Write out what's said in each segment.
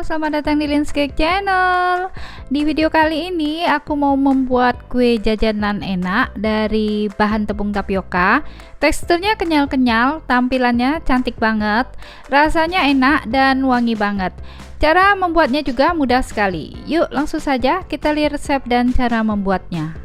selamat datang di Lin's Cake Channel. Di video kali ini aku mau membuat kue jajanan enak dari bahan tepung tapioka. Teksturnya kenyal-kenyal, tampilannya cantik banget, rasanya enak dan wangi banget. Cara membuatnya juga mudah sekali. Yuk langsung saja kita lihat resep dan cara membuatnya.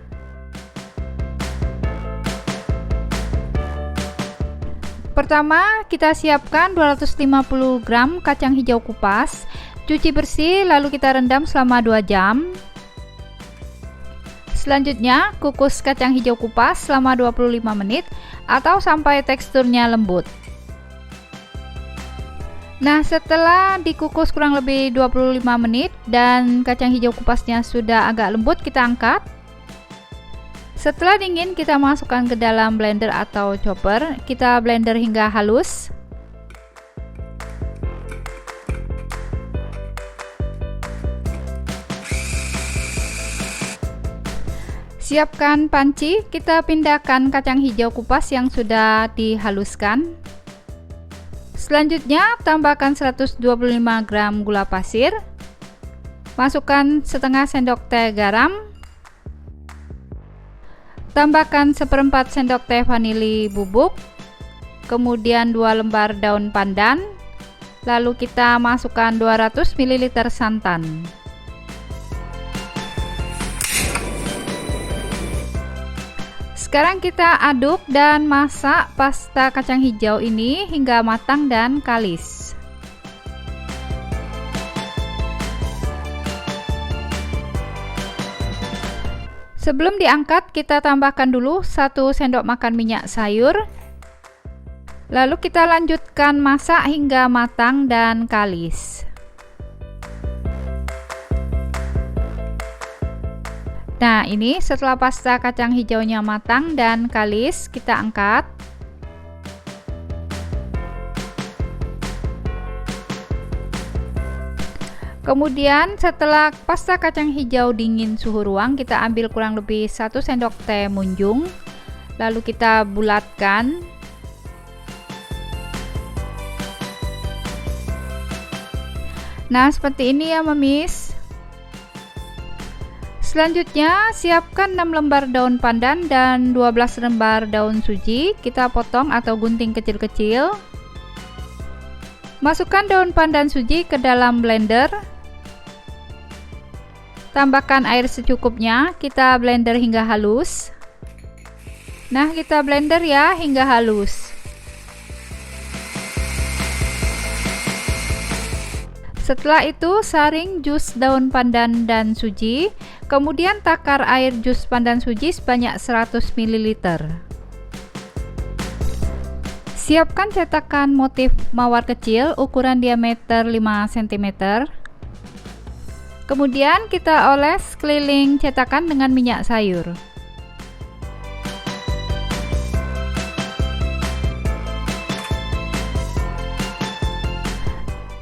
Pertama, kita siapkan 250 gram kacang hijau kupas, cuci bersih lalu kita rendam selama 2 jam. Selanjutnya, kukus kacang hijau kupas selama 25 menit atau sampai teksturnya lembut. Nah, setelah dikukus kurang lebih 25 menit dan kacang hijau kupasnya sudah agak lembut, kita angkat. Setelah dingin, kita masukkan ke dalam blender atau chopper. Kita blender hingga halus. Siapkan panci, kita pindahkan kacang hijau kupas yang sudah dihaluskan. Selanjutnya, tambahkan 125 gram gula pasir. Masukkan setengah sendok teh garam. Tambahkan 1/4 sendok teh vanili bubuk, kemudian 2 lembar daun pandan, lalu kita masukkan 200 ml santan. Sekarang kita aduk dan masak pasta kacang hijau ini hingga matang dan kalis. Sebelum diangkat, kita tambahkan dulu 1 sendok makan minyak sayur. Lalu kita lanjutkan masak hingga matang dan kalis. Nah, ini setelah pasta kacang hijaunya matang dan kalis, kita angkat. Kemudian setelah pasta kacang hijau dingin suhu ruang, kita ambil kurang lebih 1 sendok teh munjung, lalu kita bulatkan. Nah, seperti ini ya memis. Selanjutnya, siapkan 6 lembar daun pandan dan 12 lembar daun suji. Kita potong atau gunting kecil-kecil. Masukkan daun pandan suji ke dalam blender. Tambahkan air secukupnya, kita blender hingga halus. Nah, kita blender ya hingga halus. Setelah itu, saring jus daun pandan dan suji, kemudian takar air jus pandan suji sebanyak 100 ml. Siapkan cetakan motif mawar kecil ukuran diameter 5 cm. Kemudian kita oles keliling cetakan dengan minyak sayur.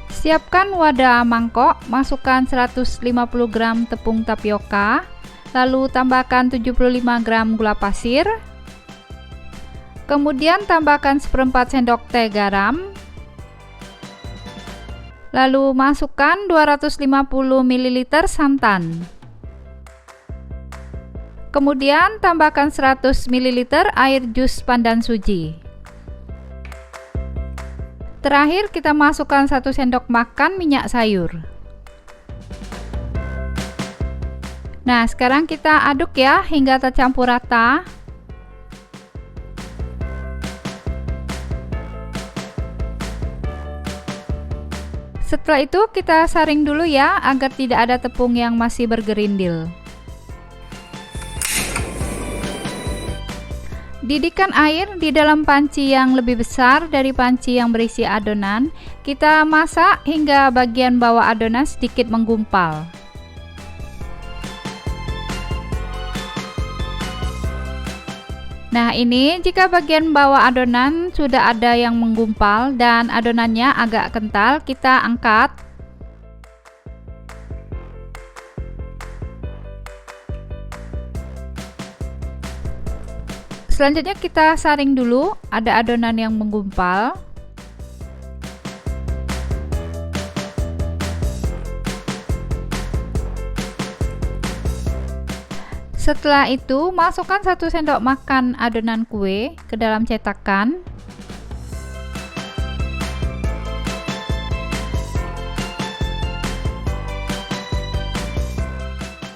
Siapkan wadah mangkok, masukkan 150 gram tepung tapioka, lalu tambahkan 75 gram gula pasir. Kemudian tambahkan 1/4 sendok teh garam. Lalu masukkan 250 ml santan. Kemudian tambahkan 100 ml air jus pandan suji. Terakhir kita masukkan 1 sendok makan minyak sayur. Nah, sekarang kita aduk ya hingga tercampur rata. Setelah itu kita saring dulu ya agar tidak ada tepung yang masih bergerindil. Didihkan air di dalam panci yang lebih besar dari panci yang berisi adonan. Kita masak hingga bagian bawah adonan sedikit menggumpal. Nah, ini jika bagian bawah adonan sudah ada yang menggumpal dan adonannya agak kental, kita angkat. Selanjutnya kita saring dulu, ada adonan yang menggumpal. Setelah itu, masukkan 1 sendok makan adonan kue ke dalam cetakan.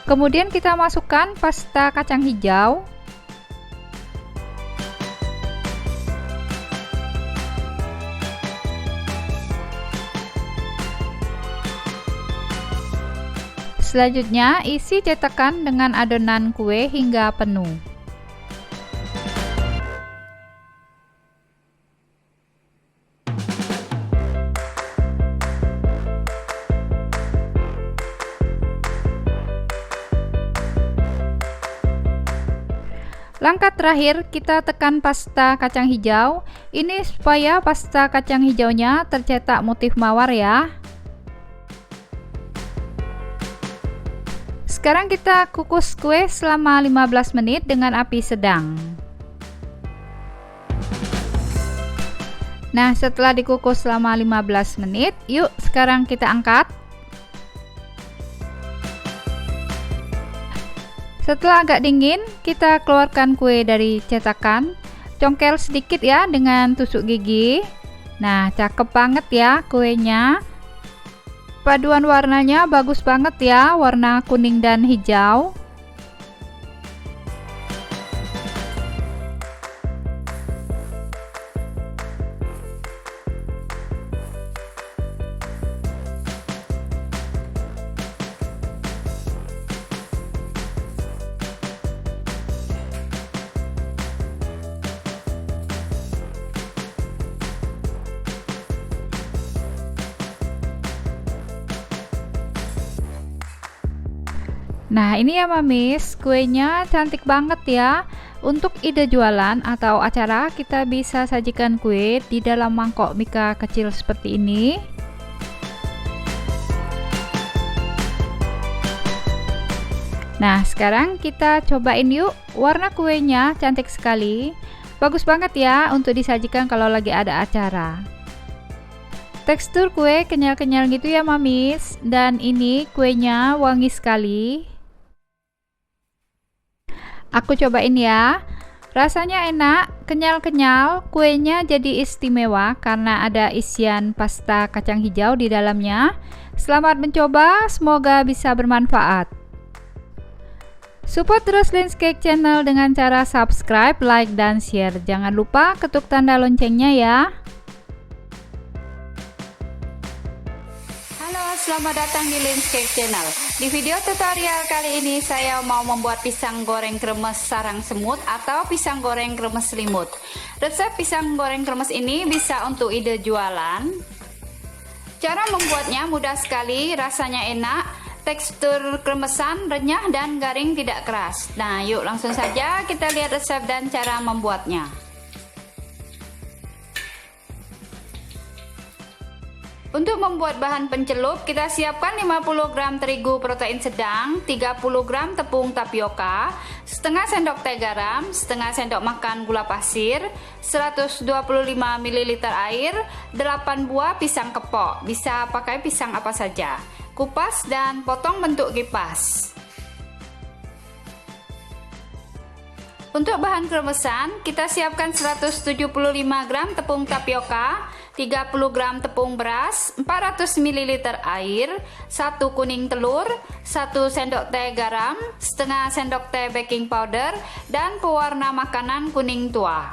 Kemudian kita masukkan pasta kacang hijau. Selanjutnya, isi cetakan dengan adonan kue hingga penuh. Langkah terakhir, kita tekan pasta kacang hijau. Ini supaya pasta kacang hijaunya tercetak motif mawar ya. Sekarang kita kukus kue selama 15 menit dengan api sedang. Nah, setelah dikukus selama 15 menit, yuk sekarang kita angkat. Setelah agak dingin, kita keluarkan kue dari cetakan. Congkel sedikit ya dengan tusuk gigi. Nah, cakep banget ya kuenya. Paduan warnanya bagus banget ya, warna kuning dan hijau. Nah, ini ya Mamis, kuenya cantik banget ya. Untuk ide jualan atau acara, kita bisa sajikan kue di dalam mangkok mika kecil seperti ini. Nah, sekarang kita cobain yuk. Warna kuenya cantik sekali. Bagus banget ya untuk disajikan kalau lagi ada acara. Tekstur kue kenyal-kenyal gitu ya Mamis. Dan ini kuenya wangi sekali. Aku cobain ya. Rasanya enak, kenyal-kenyal, kuenya jadi istimewa karena ada isian pasta kacang hijau di dalamnya. Selamat mencoba, semoga bisa bermanfaat. Support terus Lens Cake Channel dengan cara subscribe, like, dan share. Jangan lupa ketuk tanda loncengnya ya. Selamat datang di Lens Cake Channel. Di video tutorial kali ini saya mau membuat pisang goreng kremes sarang semut atau pisang goreng kremes selimut. Resep pisang goreng kremes ini bisa untuk ide jualan. Cara membuatnya mudah sekali, rasanya enak, tekstur kremesan, renyah dan garing tidak keras. Nah, yuk langsung saja kita lihat resep dan cara membuatnya. Untuk membuat bahan pencelup, kita siapkan 50 gram terigu protein sedang, 30 gram tepung tapioka, setengah sendok teh garam, setengah sendok makan gula pasir, 125 ml air, 8 buah pisang kepok, bisa pakai pisang apa saja. Kupas dan potong bentuk kipas. Untuk bahan kremesan, kita siapkan 175 gram tepung tapioka, 30 gram tepung beras, 400 ml air, 1 kuning telur, 1 sendok teh garam, setengah sendok teh baking powder, dan pewarna makanan kuning tua.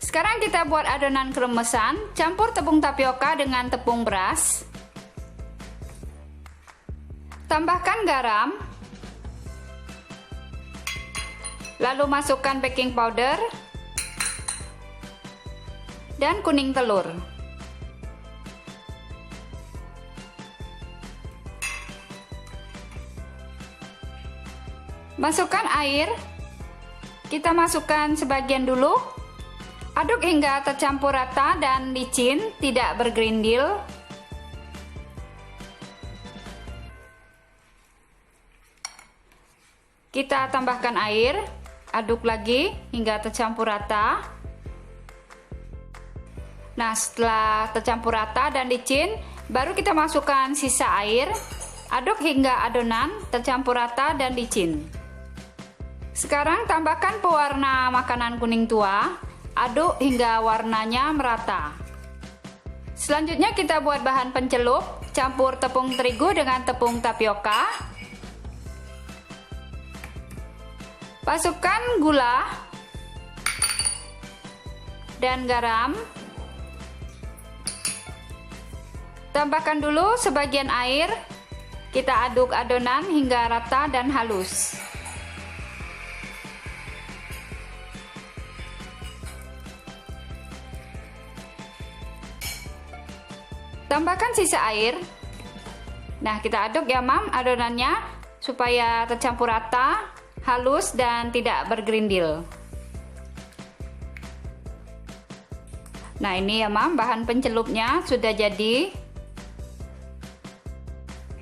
Sekarang kita buat adonan kremesan. Campur tepung tapioka dengan tepung beras. Tambahkan garam. Lalu masukkan baking powder dan kuning telur. Masukkan air. Kita masukkan sebagian dulu. Aduk hingga tercampur rata dan licin, tidak bergerindil. Kita tambahkan air. Aduk lagi hingga tercampur rata. Nah, setelah tercampur rata dan licin, baru kita masukkan sisa air. Aduk hingga adonan tercampur rata dan licin. Sekarang tambahkan pewarna makanan kuning tua. Aduk hingga warnanya merata. Selanjutnya kita buat bahan pencelup. Campur tepung terigu dengan tepung tapioka. Masukkan gula dan garam. Tambahkan dulu sebagian air. Kita aduk adonan hingga rata dan halus. Tambahkan sisa air. Nah, kita aduk ya Mam adonannya supaya tercampur rata, halus dan tidak bergerindil. Nah, ini ya Mam bahan pencelupnya sudah jadi.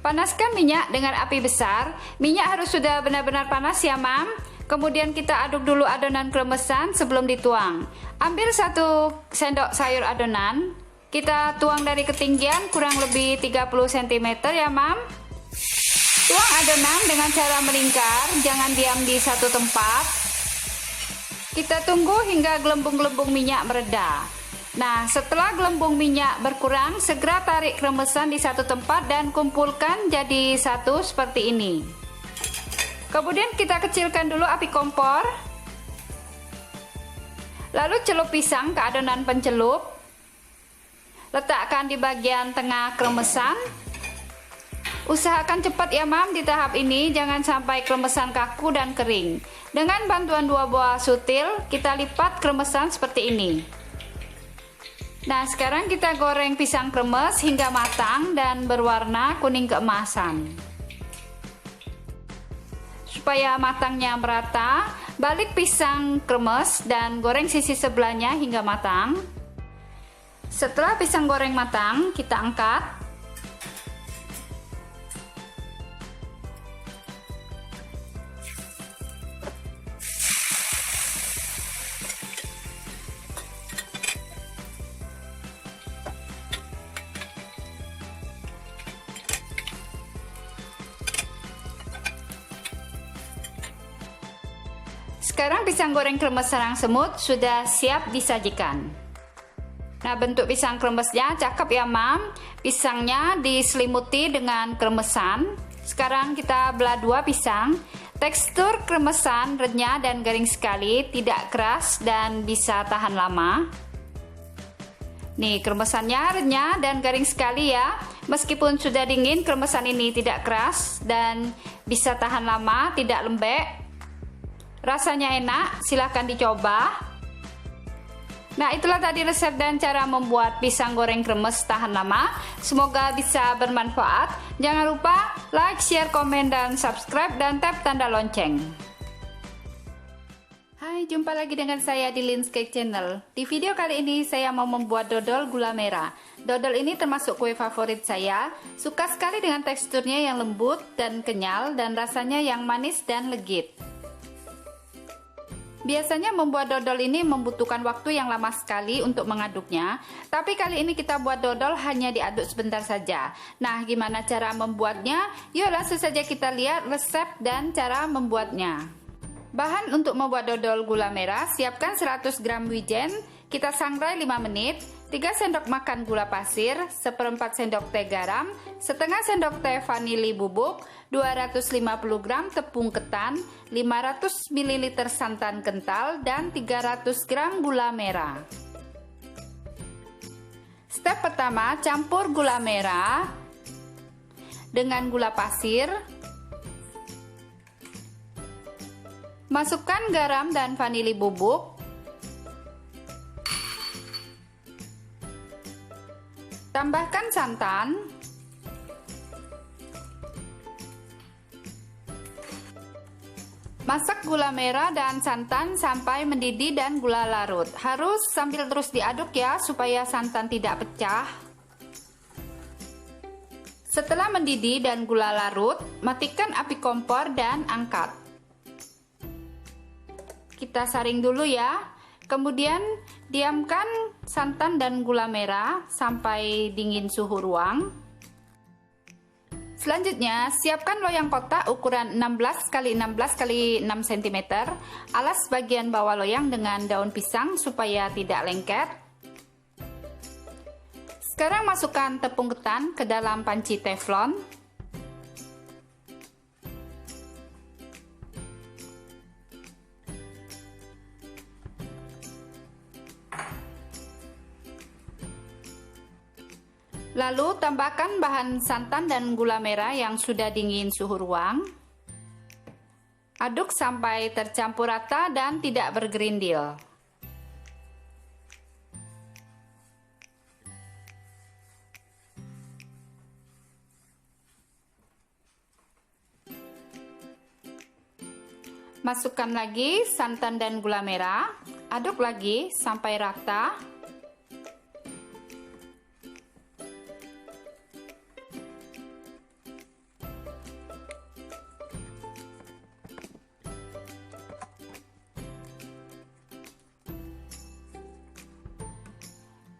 Panaskan minyak dengan api besar. Minyak harus sudah benar-benar panas ya Mam. Kemudian kita aduk dulu adonan kremesan sebelum dituang. Ambil 1 sendok sayur adonan. Kita tuang dari ketinggian kurang lebih 30 cm ya Mam. Tuang adonan dengan cara melingkar, jangan diam di satu tempat. Kita tunggu hingga gelembung-gelembung minyak mereda. Nah, setelah gelembung minyak berkurang, segera tarik kremesan di satu tempat dan kumpulkan jadi satu seperti ini. Kemudian kita kecilkan dulu api kompor. Lalu celup pisang ke adonan pencelup. Letakkan di bagian tengah kremesan. Usahakan cepat ya Mam di tahap ini, jangan sampai kremesan kaku dan kering. Dengan bantuan 2 buah sutil, kita lipat kremesan seperti ini. Nah, sekarang kita goreng pisang kremes hingga matang dan berwarna kuning keemasan. Supaya matangnya merata, balik pisang kremes dan goreng sisi sebelahnya hingga matang. Setelah pisang goreng matang, kita angkat. Sekarang pisang goreng kremes sarang semut sudah siap disajikan. Nah, bentuk pisang kremesnya cakep ya Mam. Pisangnya diselimuti dengan kremesan. Sekarang kita belah 2 pisang. Tekstur kremesan renyah dan garing sekali, tidak keras dan bisa tahan lama. Nih, kremesannya renyah dan garing sekali ya. Meskipun sudah dingin, kremesan ini tidak keras dan bisa tahan lama, tidak lembek. Rasanya enak, silahkan dicoba. Nah, itulah tadi resep dan cara membuat pisang goreng kremes tahan lama. Semoga bisa bermanfaat. Jangan lupa like, share, komen, dan subscribe, dan tap tanda lonceng. Hai, jumpa lagi dengan saya di Lin's Cake Channel. Di video kali ini saya mau membuat dodol gula merah. Dodol ini termasuk kue favorit saya. Suka sekali dengan teksturnya yang lembut dan kenyal, dan rasanya yang manis dan legit. Biasanya membuat dodol ini membutuhkan waktu yang lama sekali untuk mengaduknya, tapi kali ini kita buat dodol hanya diaduk sebentar saja. Nah, gimana cara membuatnya? Yuk langsung saja kita lihat resep dan cara membuatnya. Bahan untuk membuat dodol gula merah, siapkan 100 gram wijen, kita sangrai 5 menit, 3 sendok makan gula pasir, 1/4 sendok teh garam, setengah sendok teh vanili bubuk, 250 gram tepung ketan, 500 ml santan kental, dan 300 gram gula merah. Step pertama, campur gula merah dengan gula pasir. Masukkan garam dan vanili bubuk. Tambahkan santan. Masak gula merah dan santan sampai mendidih dan gula larut. Harus sambil terus diaduk ya, supaya santan tidak pecah. Setelah mendidih dan gula larut, matikan api kompor dan angkat. Kita saring dulu ya. Kemudian diamkan santan dan gula merah sampai dingin suhu ruang. Selanjutnya, siapkan loyang kotak ukuran 16 x 16 x 6 cm. Alas bagian bawah loyang dengan daun pisang supaya tidak lengket. Sekarang masukkan tepung ketan ke dalam panci teflon. Lalu tambahkan bahan santan dan gula merah yang sudah dingin suhu ruang. Aduk sampai tercampur rata dan tidak bergerindil. Masukkan lagi santan dan gula merah. Aduk lagi sampai rata.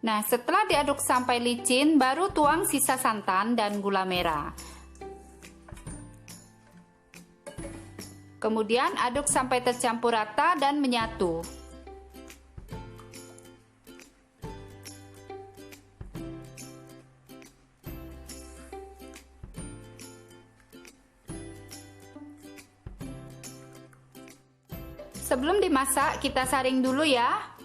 Nah, setelah diaduk sampai licin, baru tuang sisa santan dan gula merah. Kemudian aduk sampai tercampur rata dan menyatu. Sebelum dimasak, kita saring dulu ya.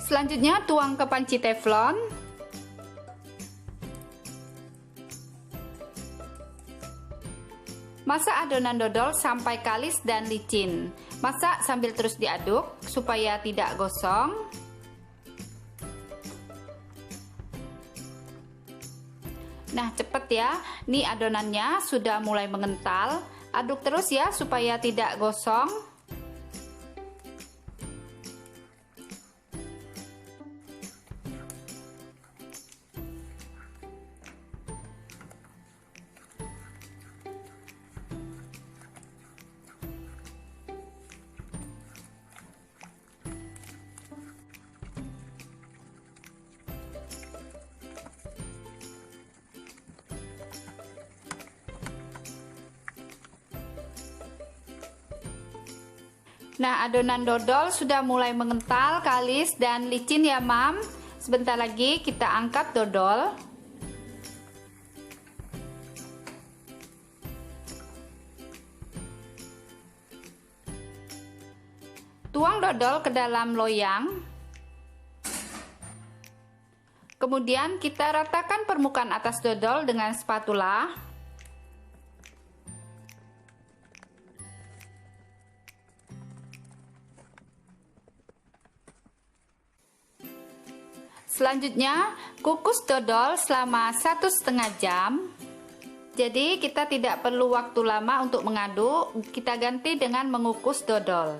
Selanjutnya tuang ke panci teflon. Masak adonan dodol sampai kalis dan licin. Masak sambil terus diaduk supaya tidak gosong. Nah, cepet ya. Nih adonannya sudah mulai mengental. Aduk terus ya supaya tidak gosong. Nah, adonan dodol sudah mulai mengental, kalis, dan licin ya, Mam. Sebentar lagi kita angkat dodol. Tuang dodol ke dalam loyang. Kemudian kita ratakan permukaan atas dodol dengan spatula. Selanjutnya, kukus dodol selama 1,5 jam. Jadi kita tidak perlu waktu lama untuk mengaduk, kita ganti dengan mengukus dodol.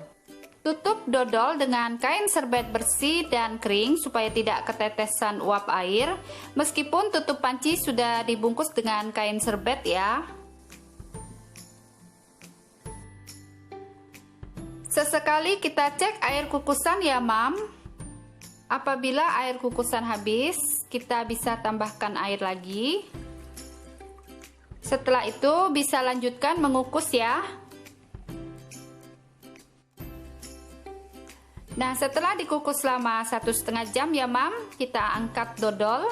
Tutup dodol dengan kain serbet bersih dan kering supaya tidak ketetesan uap air. Meskipun tutup panci sudah dibungkus dengan kain serbet ya. Sesekali kita cek air kukusan ya, Mam. Apabila air kukusan habis, kita bisa tambahkan air lagi. Setelah itu bisa lanjutkan mengukus ya. Nah, setelah dikukus selama 1,5 jam ya, Mam, kita angkat dodol.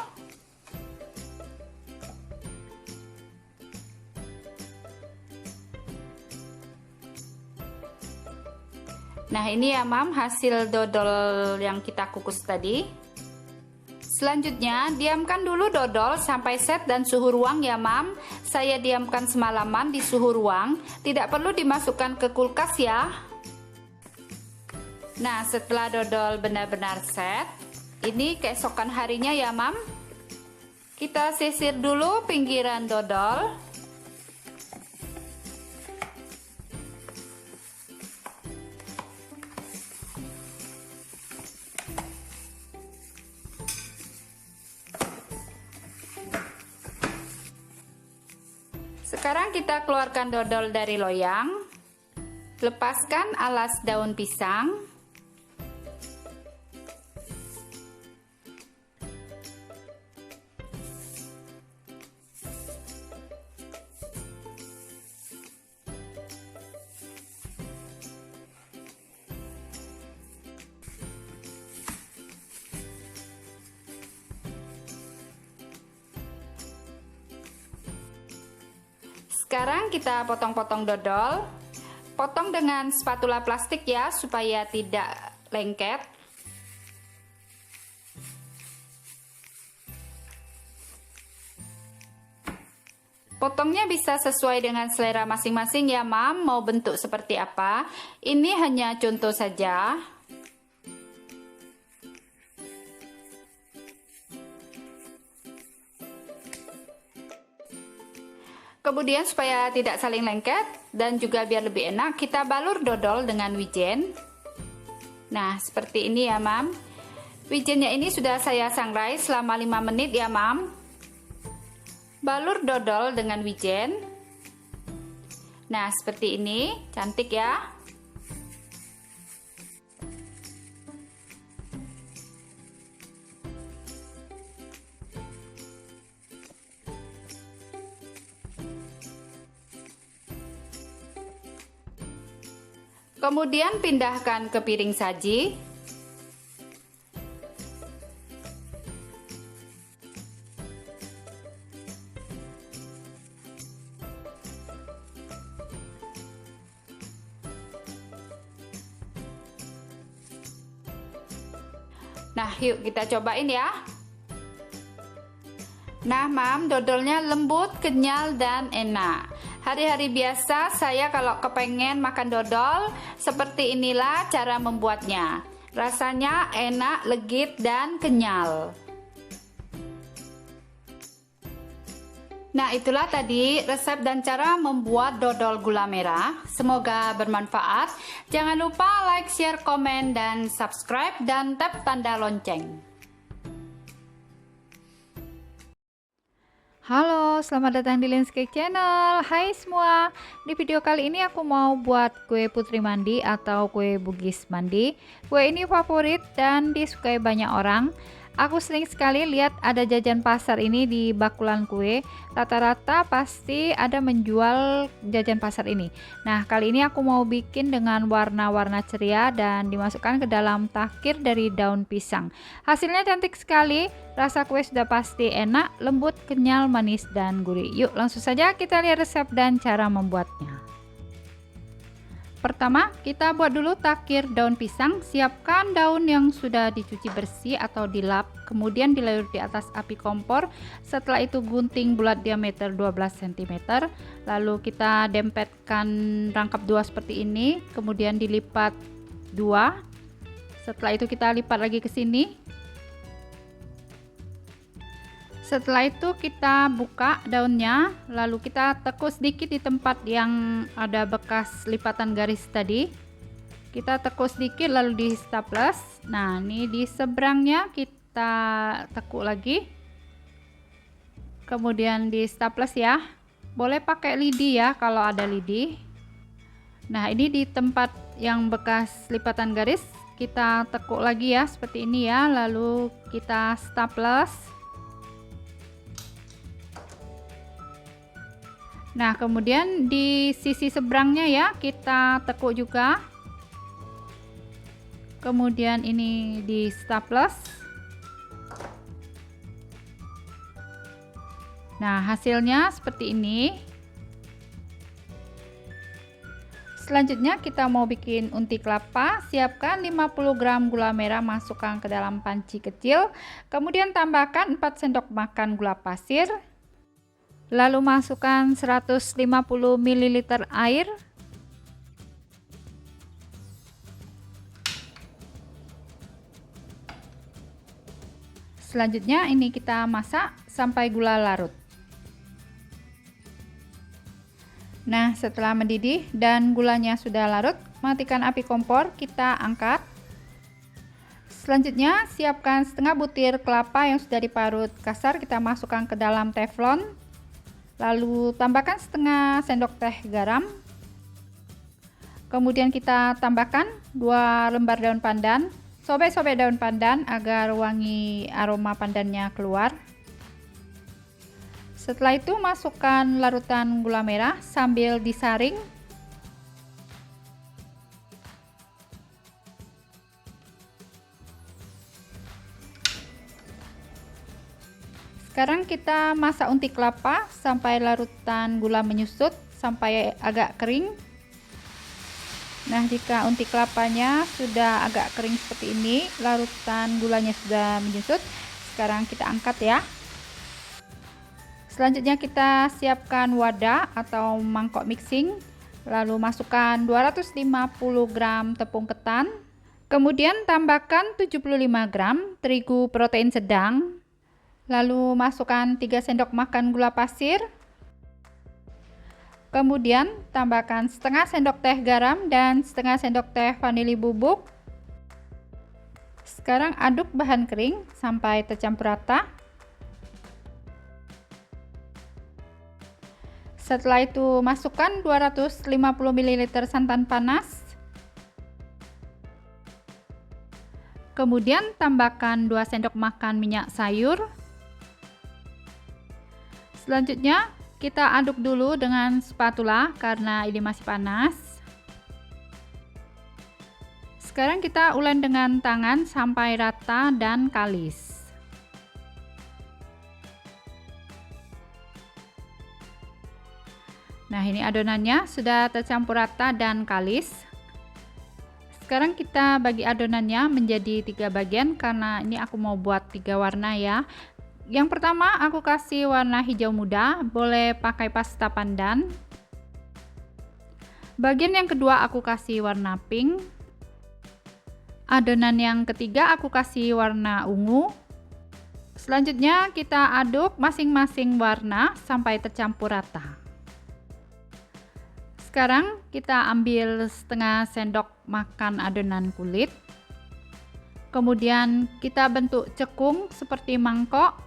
Nah, ini ya, Mam, hasil dodol yang kita kukus tadi. Selanjutnya, diamkan dulu dodol sampai set dan suhu ruang ya, Mam. Saya diamkan semalaman di suhu ruang, tidak perlu dimasukkan ke kulkas ya. Nah, setelah dodol benar-benar set, ini keesokan harinya ya, Mam. Kita sisir dulu pinggiran dodol. Sekarang kita keluarkan dodol dari loyang. Lepaskan alas daun pisang. sekarang kita potong-potong dodol. Potong dengan spatula plastik ya, supaya tidak lengket. Potongnya bisa sesuai dengan selera masing-masing ya Mam, mau bentuk seperti apa. Ini hanya contoh saja. Kemudian supaya tidak saling lengket dan juga biar lebih enak, kita balur dodol dengan wijen. Nah, seperti ini ya Mam. Wijennya ini sudah saya sangrai selama 5 menit ya Mam. Balur dodol dengan wijen. Nah, seperti ini, cantik ya. Kemudian pindahkan ke piring saji. Nah, yuk kita cobain ya. Nah, Mam, dodolnya lembut, kenyal, dan enak. Hari-hari biasa saya kalau kepengen makan dodol, seperti inilah cara membuatnya. Rasanya enak, legit, dan kenyal. Nah, itulah tadi resep dan cara membuat dodol gula merah. Semoga bermanfaat. Jangan lupa like, share, komen, dan subscribe, dan tap tanda lonceng. Halo, selamat datang di Lens Cake Channel. Hai semua. Di video kali ini aku mau buat kue putri mandi atau kue Bugis mandi. Kue ini favorit dan disukai banyak orang. Aku sering sekali lihat ada jajan pasar ini di bakulan kue. Rata-rata pasti ada menjual jajan pasar ini. Nah, kali ini aku mau bikin dengan warna-warna ceria dan dimasukkan ke dalam takir dari daun pisang. Hasilnya cantik sekali. Rasa kue sudah pasti enak, lembut, kenyal, manis, dan gurih. Yuk, langsung saja kita lihat resep dan cara membuatnya. Pertama, kita buat dulu takir daun pisang. Siapkan daun yang sudah dicuci bersih atau dilap, kemudian dilalui di atas api kompor. Setelah itu gunting bulat diameter 12 cm. Lalu kita dempetkan rangkap dua seperti ini, kemudian dilipat dua. Setelah itu kita lipat lagi ke sini. Setelah itu kita buka daunnya, lalu kita tekuk sedikit di tempat yang ada bekas lipatan garis tadi. Kita tekuk sedikit lalu di staples. Nah, ini di seberangnya kita tekuk lagi. Kemudian di staples ya. Boleh pakai lidi ya kalau ada lidi. Nah, ini di tempat yang bekas lipatan garis kita tekuk lagi ya seperti ini ya, lalu kita staples. Nah, kemudian di sisi seberangnya ya kita tekuk juga. Kemudian ini di staples. Nah, hasilnya seperti ini. Selanjutnya kita mau bikin unti kelapa. Siapkan 50 gram gula merah, masukkan ke dalam panci kecil. Kemudian tambahkan 4 sendok makan gula pasir. Lalu masukkan 150 ml air. Selanjutnya ini kita masak sampai gula larut. Nah, setelah mendidih dan gulanya sudah larut, matikan api kompor, kita angkat. Selanjutnya siapkan setengah butir kelapa yang sudah diparut kasar, kita masukkan ke dalam teflon. Lalu tambahkan setengah sendok teh garam. Kemudian kita tambahkan 2 lembar daun pandan. Sobek-sobek daun pandan agar wangi aroma pandannya keluar. Setelah itu masukkan larutan gula merah sambil disaring. Sekarang kita masak unti kelapa sampai larutan gula menyusut. sampai agak kering. Nah, jika unti kelapanya sudah agak kering seperti ini, larutan gulanya sudah menyusut, sekarang kita angkat ya. Selanjutnya kita siapkan wadah atau mangkok mixing, lalu masukkan 250 gram tepung ketan, kemudian tambahkan 75 gram terigu protein sedang, lalu masukkan 3 sendok makan gula pasir, kemudian tambahkan setengah sendok teh garam dan setengah sendok teh vanili bubuk. Sekarang aduk bahan kering sampai tercampur rata. Setelah itu masukkan 250 ml santan panas. Kemudian tambahkan 2 sendok makan minyak sayur. Selanjutnya kita aduk dulu dengan spatula karena ini masih panas. Sekarang kita ulek dengan tangan sampai rata dan kalis. Nah, ini adonannya sudah tercampur rata dan kalis. Sekarang kita bagi adonannya menjadi 3 bagian karena ini aku mau buat 3 warna ya. Yang pertama aku kasih warna hijau muda, boleh pakai pasta pandan. Bagian yang kedua aku kasih warna pink. Adonan yang ketiga aku kasih warna ungu. Selanjutnya kita aduk masing-masing warna sampai tercampur rata. Sekarang kita ambil setengah sendok makan adonan kulit. Kemudian kita bentuk cekung seperti mangkok.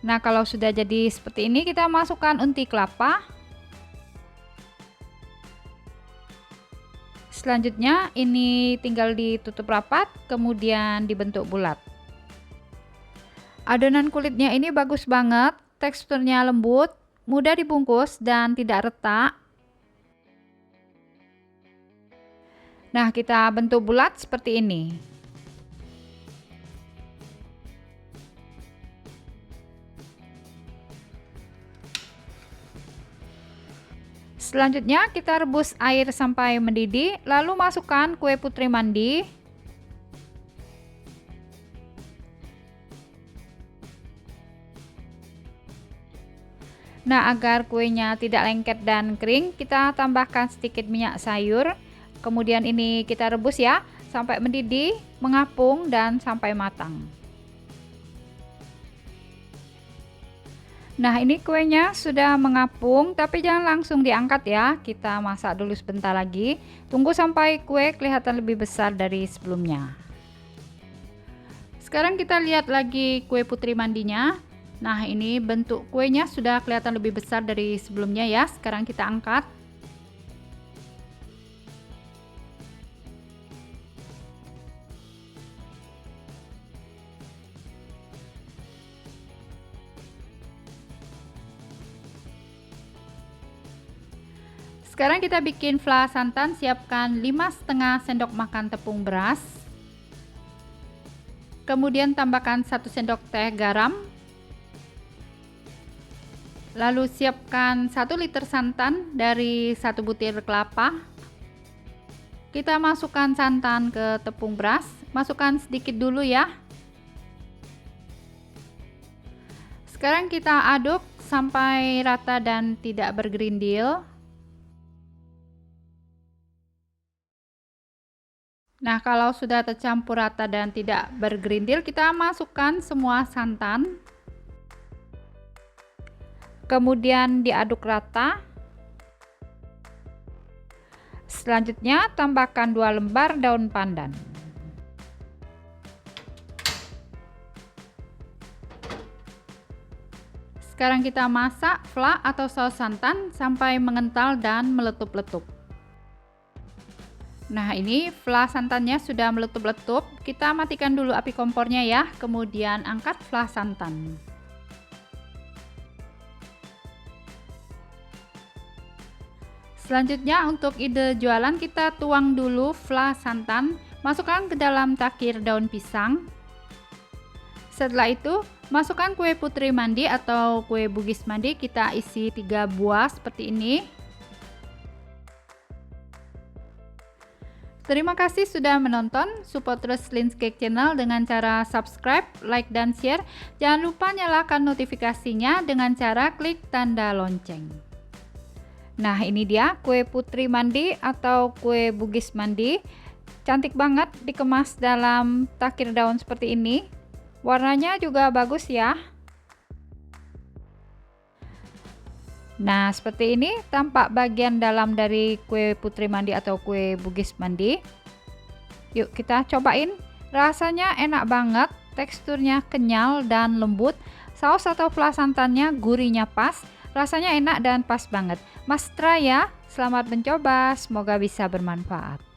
Nah, kalau sudah jadi seperti ini, kita masukkan unti kelapa. Selanjutnya ini tinggal ditutup rapat, kemudian dibentuk bulat. Adonan kulitnya ini bagus banget, teksturnya lembut, mudah dibungkus dan tidak retak. Nah, kita bentuk bulat seperti ini. Selanjutnya kita rebus air sampai mendidih, lalu masukkan kue putri mandi. Nah, agar kuenya tidak lengket dan kering, kita tambahkan sedikit minyak sayur. Kemudian ini kita rebus ya, sampai mendidih, mengapung dan sampai matang. Nah, ini kuenya sudah mengapung, tapi jangan langsung diangkat ya. Kita masak dulu sebentar lagi. Tunggu sampai kue kelihatan lebih besar dari sebelumnya. Sekarang kita lihat lagi kue putri mandinya. Nah, ini bentuk kuenya sudah kelihatan lebih besar dari sebelumnya ya. Sekarang kita angkat. Sekarang kita bikin fla santan, siapkan 5,5 sendok makan tepung beras. Kemudian tambahkan 1 sendok teh garam. Lalu siapkan 1 liter santan dari 1 butir kelapa. Kita masukkan santan ke tepung beras, masukkan sedikit dulu ya. Sekarang kita aduk sampai rata dan tidak bergerindil. Nah, kalau sudah tercampur rata dan tidak bergerindil, kita masukkan semua santan. Kemudian diaduk rata. Selanjutnya tambahkan 2 lembar daun pandan. Sekarang kita masak fla atau saus santan sampai mengental dan meletup-letup. Nah, ini fla santannya sudah meletup-letup. Kita matikan dulu api kompornya ya, kemudian angkat fla santan. Selanjutnya untuk ide jualan, kita tuang dulu fla santan, masukkan ke dalam takir daun pisang. Setelah itu, masukkan kue putri mandi atau kue Bugis mandi, kita isi 3 buah seperti ini. Terima kasih sudah menonton, support terus Lyn's Cake Channel dengan cara subscribe, like, dan share. Jangan lupa nyalakan notifikasinya dengan cara klik tanda lonceng. Nah, ini dia kue putri mandi atau kue Bugis mandi. Cantik banget, dikemas dalam takir daun seperti ini. Warnanya juga bagus ya. Nah, seperti ini tampak bagian dalam dari kue putri mandi atau kue Bugis mandi. Yuk kita cobain. Rasanya enak banget, teksturnya kenyal dan lembut. Saus atau flan santannya gurihnya pas, rasanya enak dan pas banget. Mas try ya. Selamat mencoba, semoga bisa bermanfaat.